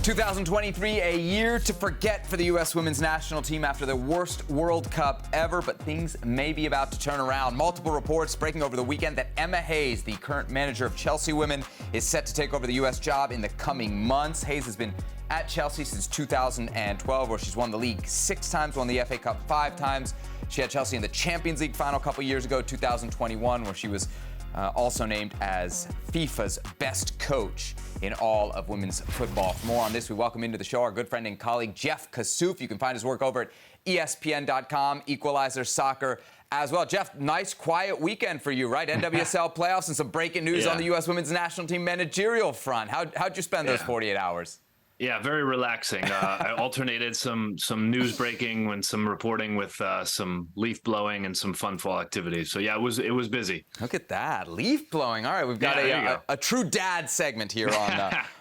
2023, a year to forget for the U.S. women's national team after the worst World Cup ever, but things may be about to turn around. Multiple reports breaking over the weekend that Emma Hayes, the current manager of Chelsea women, is set to take over the U.S. job in the coming months. Hayes has been at Chelsea since 2012, where she's won the league 6 times, won the FA Cup 5 times. She had Chelsea in the Champions League final a couple years ago, 2021, where she was also named as FIFA's best coach in all of women's football. For more on this, we welcome into the show our good friend and colleague, Jeff Kassouf. You can find his work over at ESPN.com, Equalizer Soccer as well. Jeff, nice, quiet weekend for you, right? NWSL playoffs and some breaking news on the U.S. women's national team managerial front. How'd you spend those 48 hours? Yeah, very relaxing. I alternated some news breaking and some reporting with some leaf blowing and some fun fall activities. So yeah, it was busy. Look at that, leaf blowing. All right, we've got a true dad segment here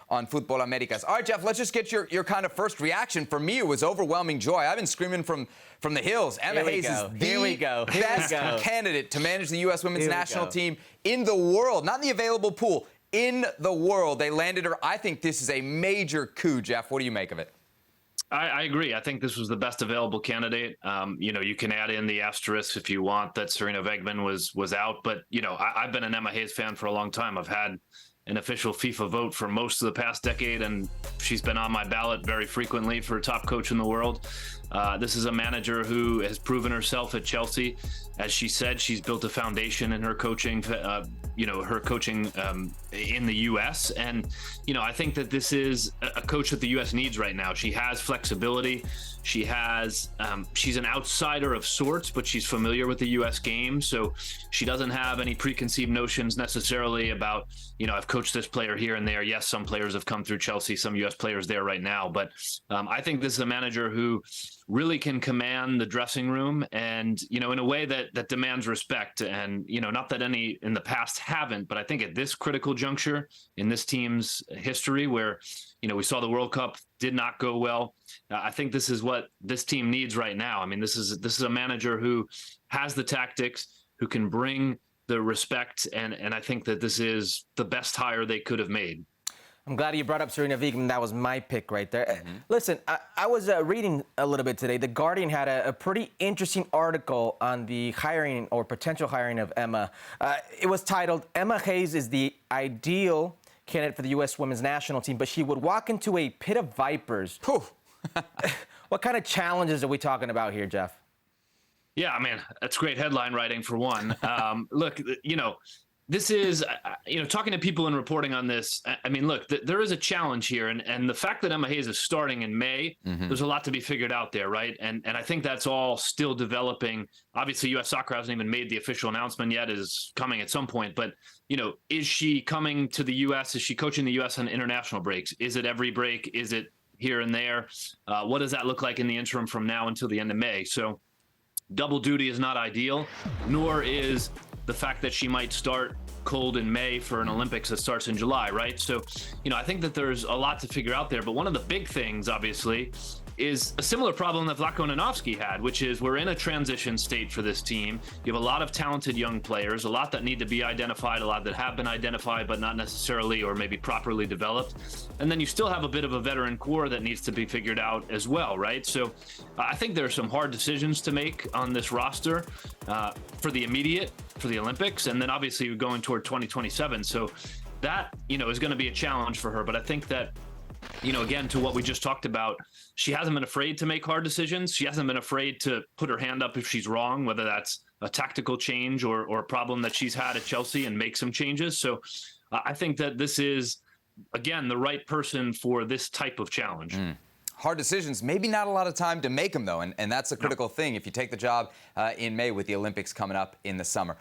on Futbol Americas. All right, Jeff, let's just get your kind of first reaction. For me, it was overwhelming joy. I've been screaming from the hills. Emma Hayes is the best candidate to manage the U.S. women's national team in the world, not in the available pool. In the world, they landed her. I think this is a major coup, Jeff. What do you make of it? I agree. I think this was the best available candidate. You can add in the asterisk if you want that Serena Wegman was out. But, I've been an Emma Hayes fan for a long time. I've had an official FIFA vote for most of the past decade, and she's been on my ballot very frequently for top coach in the world. This is a manager who has proven herself at Chelsea. As she said, she's built a foundation in her coaching, in the U.S. And, I think that this is a coach that the U.S. needs right now. She has flexibility. She has, she's an outsider of sorts, but she's familiar with the U.S. game. So she doesn't have any preconceived notions necessarily about, I've coached this player here and there. Yes, some players have come through Chelsea, some U.S. players there right now. But I think this is a manager who really can command the dressing room and, in a way that demands respect. And, not that any in the past haven't, but I think at this critical juncture in this team's history where, we saw the World Cup did not go well. I think this is what this team needs right now. I mean, this is a manager who has the tactics, who can bring the respect. And I think that this is the best hire they could have made. I'm glad you brought up Serena Wegman. That was my pick right there. Mm-hmm. Listen, I was reading a little bit today. The Guardian had a pretty interesting article on the hiring or potential hiring of Emma. It was titled, "Emma Hayes is the ideal candidate for the U.S. women's national team, but she would walk into a pit of vipers." What kind of challenges are we talking about here, Jeff? Yeah, I mean, that's great headline writing for one. Look, this is, talking to people and reporting on this, I mean, look, there is a challenge here. And the fact that Emma Hayes is starting in May, there's a lot to be figured out there, right? And I think that's all still developing. Obviously, U.S. Soccer hasn't even made the official announcement yet, is coming at some point. But, is she coming to the U.S.? Is she coaching the U.S. on international breaks? Is it every break? Is it here and there? What does that look like in the interim from now until the end of May? So double duty is not ideal, nor is the fact that she might start cold in May for an Olympics that starts in July, right? So, I think that there's a lot to figure out there. But one of the big things, obviously, is a similar problem that Vlatko Nanovsky had, which is we're in a transition state for this team. You have a lot of talented young players, a lot that need to be identified, a lot that have been identified, but not necessarily or maybe properly developed. And then you still have a bit of a veteran core that needs to be figured out as well, right? So I think there are some hard decisions to make on this roster for the immediate, for the Olympics, and then obviously going toward 2027. So that, is going to be a challenge for her. But I think that, again, to what we just talked about, she hasn't been afraid to make hard decisions. She hasn't been afraid to put her hand up if she's wrong, whether that's a tactical change or a problem that she's had at Chelsea, and make some changes. So I think that this is, again, the right person for this type of challenge. Hard decisions, maybe not a lot of time to make them, though, and that's a critical thing if you take the job in May with the Olympics coming up in the summer.